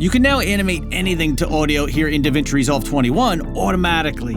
You can now animate anything to audio here in DaVinci Resolve 21 automatically.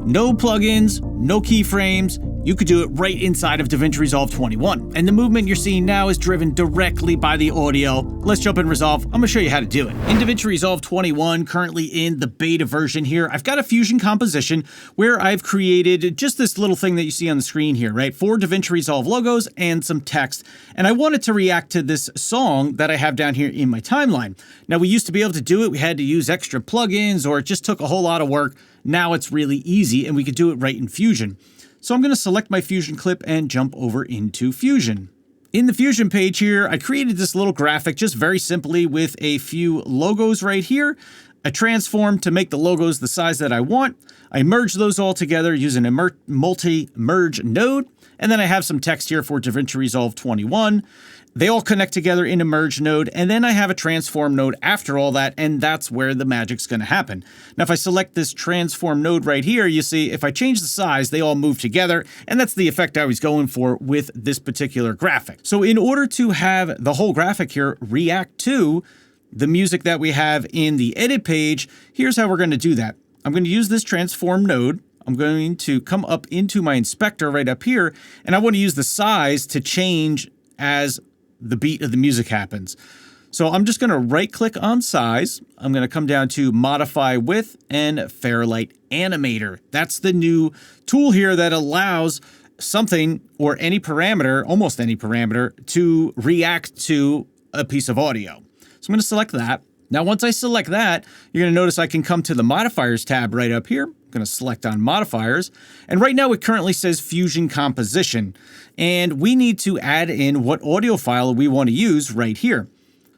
No plugins, no keyframes. You could do it right inside of DaVinci Resolve 21. And the movement you're seeing now is driven directly by the audio. Let's jump in Resolve. I'm gonna show you how to do it. In DaVinci Resolve 21, currently in the beta version here, I've got a fusion composition where I've created just this little thing that you see on the screen here, right? 4 DaVinci Resolve logos and some text. And I wanted to react to this song that I have down here in my timeline. Now, we used to be able to do it. We had to use extra plugins, or it just took a whole lot of work. Now it's really easy and we could do it right in Fusion. So I'm going to select my Fusion clip and jump over into Fusion. In the Fusion page here, I created this little graphic just very simply with a few logos right here. I transformed to make the logos the size that I want. I merged those all together using a multi-merge node. And then I have some text here for DaVinci Resolve 21. They all connect together in a merge node, and then I have a transform node after all that, and that's where the magic's going to happen. Now, if I select this transform node right here, you see if I change the size, they all move together, and that's the effect I was going for with this particular graphic. So in order to have the whole graphic here react to the music that we have in the edit page, here's how we're going to do that. I'm going to use this transform node. I'm going to come up into my inspector right up here, and I want to use the size to change as the beat of the music happens. So I'm just going to right click on size. I'm going to come down to modify width and Fairlight Animator. That's the new tool here that allows something or any parameter, almost any parameter, to react to a piece of audio. So I'm going to select that. Now, once I select that, you're going to notice I can come to the modifiers tab right up here. I'm going to select on modifiers. And right now it currently says Fusion Composition. And we need to add in what audio file we want to use right here.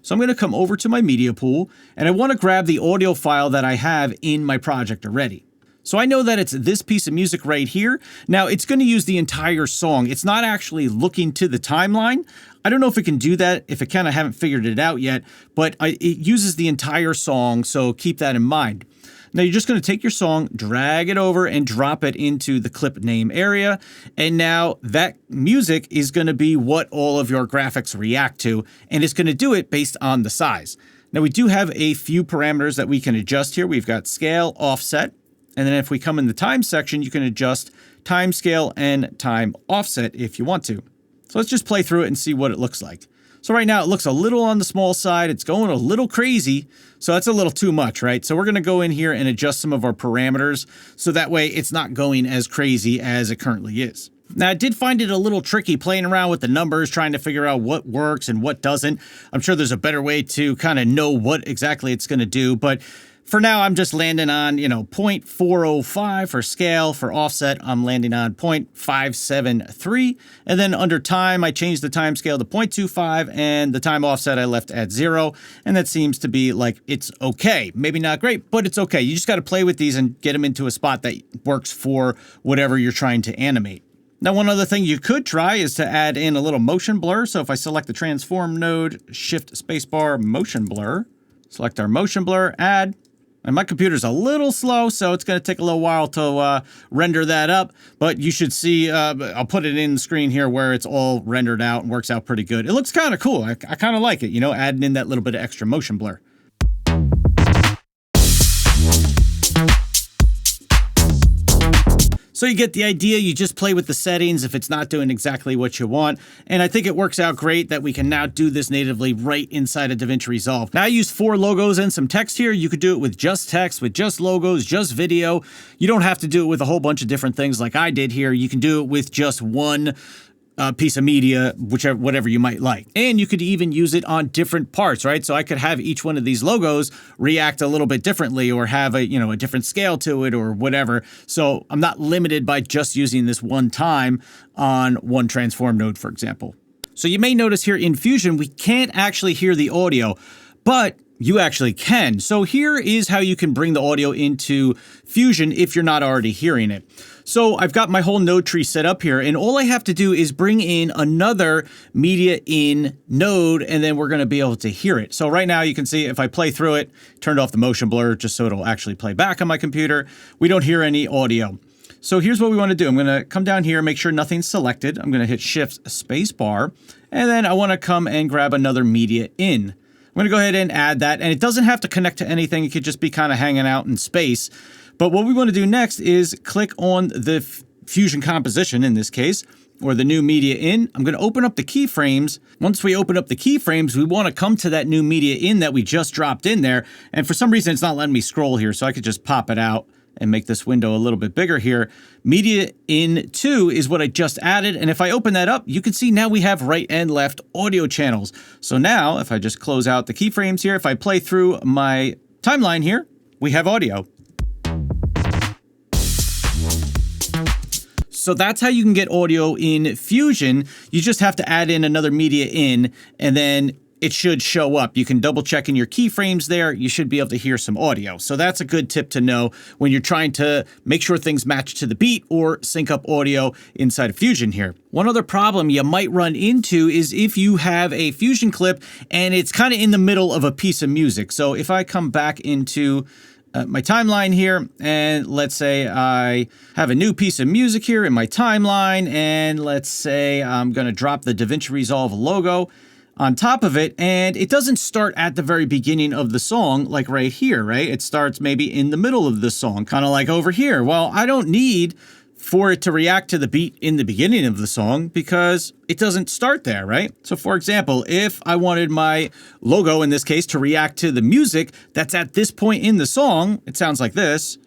So I'm going to come over to my media pool and I want to grab the audio file that I have in my project already. So I know that it's this piece of music right here. Now it's going to use the entire song. It's not actually looking to the timeline. I don't know if it can do that, if it can, I haven't figured it out yet, but it uses the entire song, so keep that in mind. Now you're just going to take your song, drag it over, and drop it into the clip name area, and now that music is going to be what all of your graphics react to, and it's going to do it based on the size. Now we do have a few parameters that we can adjust here. We've got scale, offset, and then if we come in the time section, you can adjust time scale and time offset if you want to. So let's just play through it and see what it looks like. So right now it looks a little on the small side. It's going a little crazy. So that's a little too much, right? So we're going to go in here and adjust some of our parameters so that way it's not going as crazy as it currently is. Now, I did find it a little tricky playing around with the numbers, trying to figure out what works and what doesn't. I'm sure there's a better way to kind of know what exactly it's going to do, but for now, I'm just landing on, 0.405 for scale. For offset, I'm landing on 0.573. And then under time, I changed the time scale to 0.25, and the time offset I left at 0. And that seems to be like it's okay. Maybe not great, but it's okay. You just got to play with these and get them into a spot that works for whatever you're trying to animate. Now, one other thing you could try is to add in a little motion blur. So if I select the transform node, shift spacebar, motion blur, select our motion blur, add. And my computer's a little slow, so it's going to take a little while to render that up. But you should see, I'll put it in the screen here where it's all rendered out and works out pretty good. It looks kind of cool. I kind of like it, adding in that little bit of extra motion blur. So you get the idea, you just play with the settings if it's not doing exactly what you want. And I think it works out great that we can now do this natively right inside of DaVinci Resolve. Now I use 4 logos and some text here. You could do it with just text, with just logos, just video. You don't have to do it with a whole bunch of different things like I did here. You can do it with just one piece of media, whatever you might like. And you could even use it on different parts, right? So I could have each one of these logos react a little bit differently or have a different scale to it or whatever. So I'm not limited by just using this one time on one transform node, for example. So you may notice here in Fusion, we can't actually hear the audio, but you actually can. So here is how you can bring the audio into Fusion if you're not already hearing it. So I've got my whole node tree set up here, and all I have to do is bring in another media in node, and then we're going to be able to hear it. So right now you can see if I play through it, turned off the motion blur just so it'll actually play back on my computer, we don't hear any audio. So here's what we want to do. I'm going to come down here, make sure nothing's selected. I'm going to hit Shift Space Bar, and then I want to come and grab another media in. I'm going to go ahead and add that, and it doesn't have to connect to anything. It could just be kind of hanging out in space. But what we want to do next is click on the Fusion composition in this case, or the new media in. I'm going to open up the keyframes. Once we open up the keyframes, we want to come to that new media in that we just dropped in there. And for some reason, it's not letting me scroll here, so I could just pop it out and make this window a little bit bigger here. Media in 2 is what I just added. And if I open that up, you can see now we have right and left audio channels. So now if I just close out the keyframes here, if I play through my timeline here, we have audio. So that's how you can get audio in Fusion. You just have to add in another media in, and then it should show up. You can double check in your keyframes there. You should be able to hear some audio. So that's a good tip to know when you're trying to make sure things match to the beat or sync up audio inside of Fusion here. One other problem you might run into is if you have a Fusion clip and it's kind of in the middle of a piece of music. So if I come back into my timeline here, and let's say I have a new piece of music here in my timeline, and let's say I'm going to drop the DaVinci Resolve logo on top of it, and it doesn't start at the very beginning of the song like right here, right? It starts maybe in the middle of the song, kind of like over here. Well, I don't need for it to react to the beat in the beginning of the song because it doesn't start there, right? So for example, if I wanted my logo in this case to react to the music that's at this point in the song, it sounds like this.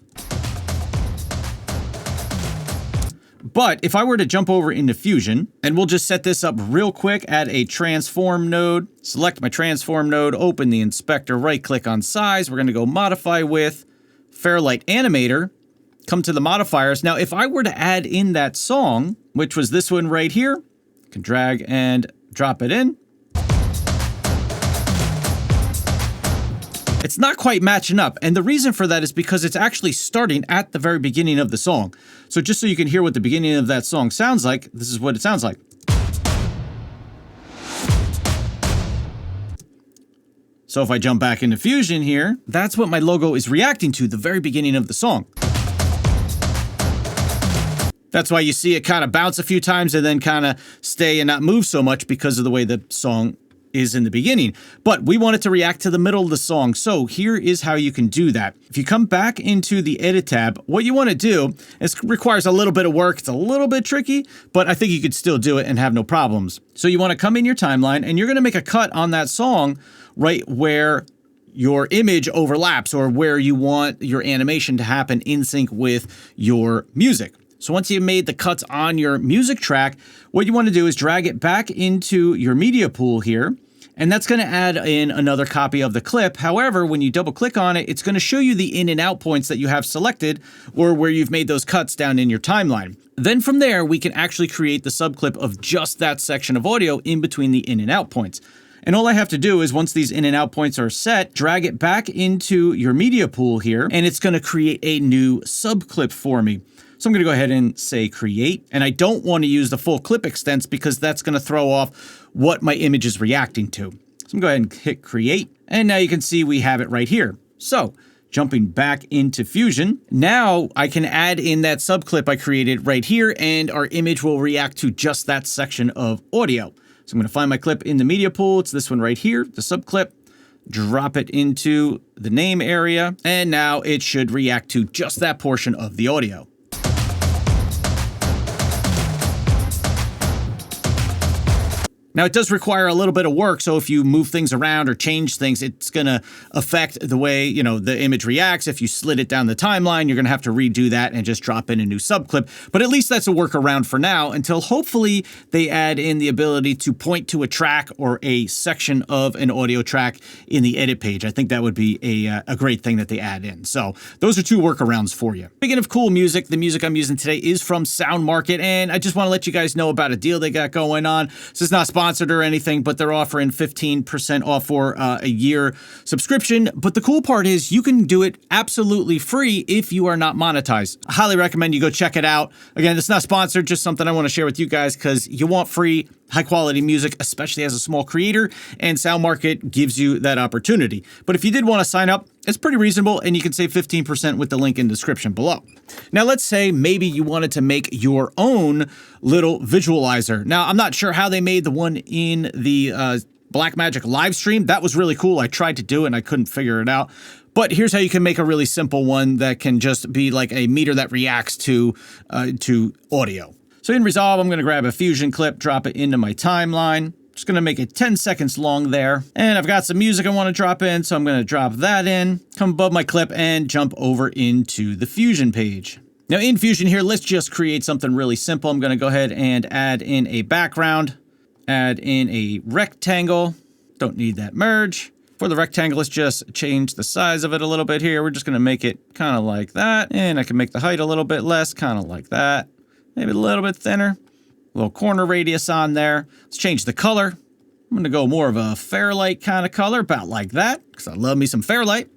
But if I were to jump over into Fusion, and we'll just set this up real quick at a transform node, select my transform node, open the inspector, right click on size. We're going to go modify with Fairlight Animator. Come to the modifiers. Now, if I were to add in that song, which was this one right here, I can drag and drop it in. It's not quite matching up. And the reason for that is because it's actually starting at the very beginning of the song. So just so you can hear what the beginning of that song sounds like, this is what it sounds like. So if I jump back into Fusion here, that's what my logo is reacting to, the very beginning of the song. That's why you see it kind of bounce a few times and then kind of stay and not move so much because of the way the song is in the beginning. But we want it to react to the middle of the song. So here is how you can do that. If you come back into the Edit tab, what you want to do, it requires a little bit of work. It's a little bit tricky, but I think you could still do it and have no problems. So you want to come in your timeline and you're going to make a cut on that song right where your image overlaps or where you want your animation to happen in sync with your music. So once you've made the cuts on your music track, what you want to do is drag it back into your media pool here, and that's going to add in another copy of the clip. However, when you double click on it, it's going to show you the in and out points that you have selected or where you've made those cuts down in your timeline. Then from there, we can actually create the subclip of just that section of audio in between the in and out points. And all I have to do is once these in and out points are set, drag it back into your media pool here, and it's going to create a new subclip for me. So I'm going to go ahead and say create, and I don't want to use the full clip extents because that's going to throw off what my image is reacting to. So I'm going to go ahead and hit create, and now you can see we have it right here. So jumping back into Fusion, now I can add in that subclip I created right here, and our image will react to just that section of audio. So I'm going to find my clip in the media pool. It's this one right here, the subclip. Drop it into the name area, and now it should react to just that portion of the audio. Now, it does require a little bit of work, so if you move things around or change things, it's going to affect the way, the image reacts. If you slid it down the timeline, you're going to have to redo that and just drop in a new subclip. But at least that's a workaround for now until hopefully they add in the ability to point to a track or a section of an audio track in the edit page. I think that would be a great thing that they add in. So those are two workarounds for you. Speaking of cool music, the music I'm using today is from Sound Market, and I just want to let you guys know about a deal they got going on. This is not sponsored or anything, but they're offering 15% off for a year subscription. But the cool part is you can do it absolutely free if you are not monetized. I highly recommend you go check it out. Again, it's not sponsored, just something I want to share with you guys because you want free, high quality music, especially as a small creator, and Sound Market gives you that opportunity. But if you did want to sign up, it's pretty reasonable, and you can save 15% with the link in the description below. Now, let's say maybe you wanted to make your own little visualizer. Now, I'm not sure how they made the one in the Blackmagic live stream. That was really cool. I tried to do it and I couldn't figure it out. But here's how you can make a really simple one that can just be like a meter that reacts to audio. So in Resolve, I'm going to grab a Fusion clip, drop it into my timeline. Just going to make it 10 seconds long there. And I've got some music I want to drop in, so I'm going to drop that in, come above my clip, and jump over into the Fusion page. Now in Fusion here, let's just create something really simple. I'm going to go ahead and add in a background, add in a rectangle. Don't need that merge. For the rectangle, let's just change the size of it a little bit here. We're just going to make it kind of like that. And I can make the height a little bit less, kind of like that. Maybe a little bit thinner. Little corner radius on there. Let's change the color. I'm going to go more of a Fairlight kind of color, about like that, because I love me some Fairlight.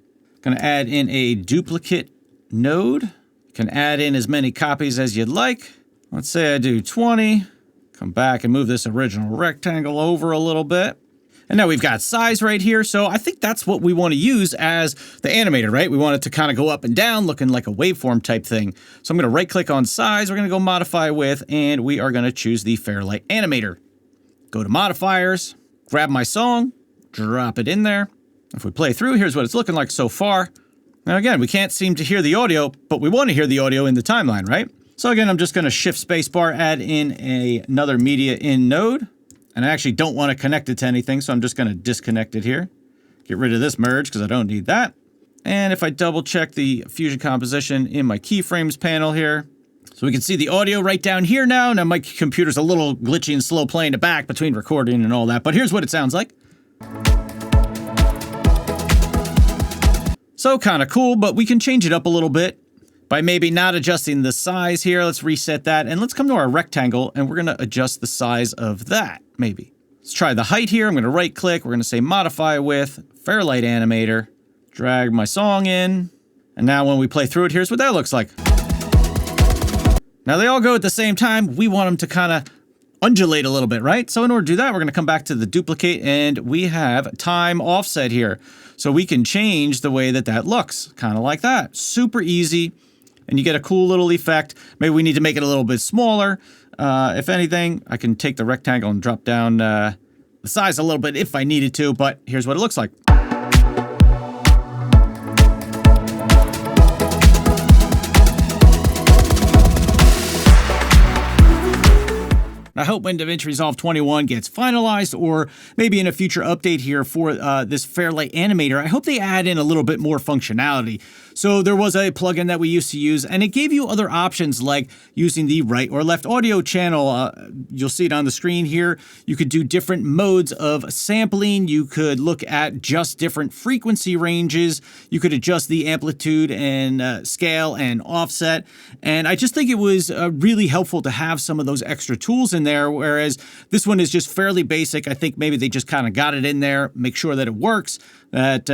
Going to add in a duplicate node. You can add in as many copies as you'd like. Let's say I do 20. Come back and move this original rectangle over a little bit. And now we've got size right here, so I think that's what we want to use as the animator, right? We want it to kind of go up and down, looking like a waveform type thing. So I'm going to right-click on size, we're going to go modify with, and we are going to choose the Fairlight Animator. Go to modifiers, grab my song, drop it in there. If we play through, here's what it's looking like so far. Now again, we can't seem to hear the audio, but we want to hear the audio in the timeline, right? So again, I'm just going to shift spacebar, add in another media in node. And I actually don't want to connect it to anything, so I'm just going to disconnect it here. Get rid of this merge because I don't need that. And if I double check the Fusion composition in my keyframes panel here, so we can see the audio right down here now. Now my computer's a little glitchy and slow playing it back between recording and all that, but here's what it sounds like. So kind of cool, but we can change it up a little bit by maybe not adjusting the size here. Let's reset that, and let's come to our rectangle, and we're going to adjust the size of that, maybe. Let's try the height here. I'm going to right-click. We're going to say Modify with Fairlight Animator. Drag my song in, and now when we play through it, here's what that looks like. Now they all go at the same time. We want them to kind of undulate a little bit, right? So in order to do that, we're going to come back to the duplicate, and we have time offset here. So we can change the way that that looks, kind of like that. Super easy. And you get a cool little effect. Maybe we need to make it a little bit smaller. If anything, I can take the rectangle and drop down the size a little bit if I needed to, but here's what it looks like. I hope when DaVinci Resolve 21 gets finalized, or maybe in a future update here for this Fairlight Animator, I hope they add in a little bit more functionality. So there was a plugin that we used to use, and it gave you other options like using the right or left audio channel. You'll see it on the screen here. You could do different modes of sampling. You could look at just different frequency ranges. You could adjust the amplitude and scale and offset. And I just think it was really helpful to have some of those extra tools in there, whereas this one is just fairly basic. I think maybe they just kind of got it in there, make sure that it works, that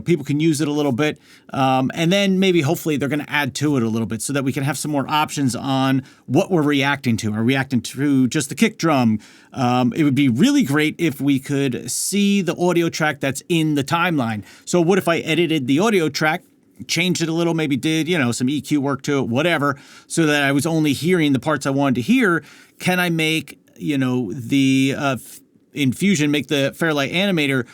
people can use it a little bit, and then maybe hopefully they're going to add to it a little bit so that we can have some more options on what we're reacting to. Are we reacting to just the kick drum? It would be really great if we could see the audio track that's in the timeline. So what if I edited the audio track, changed it a little, maybe did, some EQ work to it, whatever, so that I was only hearing the parts I wanted to hear? Can I make, the in Fusion, make the Fairlight Animator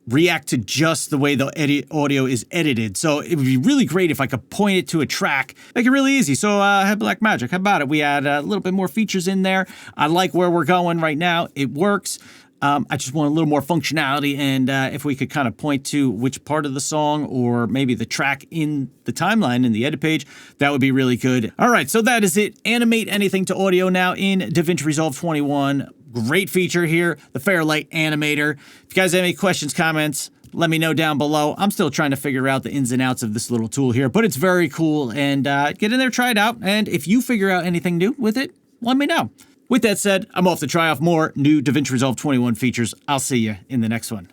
react to just the way the audio is edited? So it would be really great if I could point it to a track, make it really easy. So Blackmagic, how about it? We add a little bit more features in there. I like where we're going right now. It works. I just want a little more functionality, and if we could kind of point to which part of the song or maybe the track in the timeline in the edit page, that would be really good. All right, so that is it. Animate anything to audio now in DaVinci Resolve 21. Great feature here, the Fairlight Animator. If you guys have any questions, comments, let me know down below. I'm still trying to figure out the ins and outs of this little tool here, but it's very cool, and get in there, try it out, and if you figure out anything new with it, let me know. With that said, I'm off to try off more new DaVinci Resolve 21 features. I'll see you in the next one.